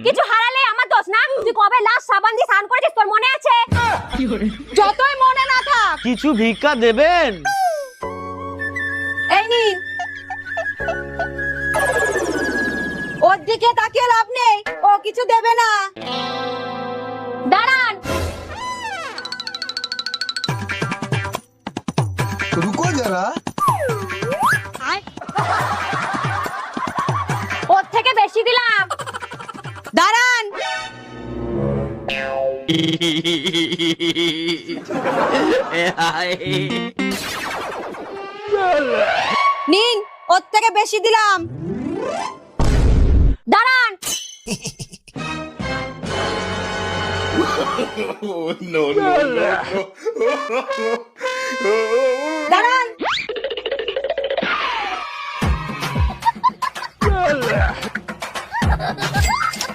কিছু হারালে আমার দোষ না? তুই কবে লাস্ট সাবান দিয়ে স্নান করেছিস তোর মনে আছে? যতই মনে না থাক, কিছু ভিক্ষা দেবেন? এই নিন। ওর দিকে তাকিয়ে লাভ নেই, ও কিছু দেবে না। দাঁড়ান। रुको जरा। ওর থেকে বেশি দিলাম। দাঁড়ান। নিন, ওর থেকে বেশি দিলাম। দাঁড়ান। দাঁড়ান।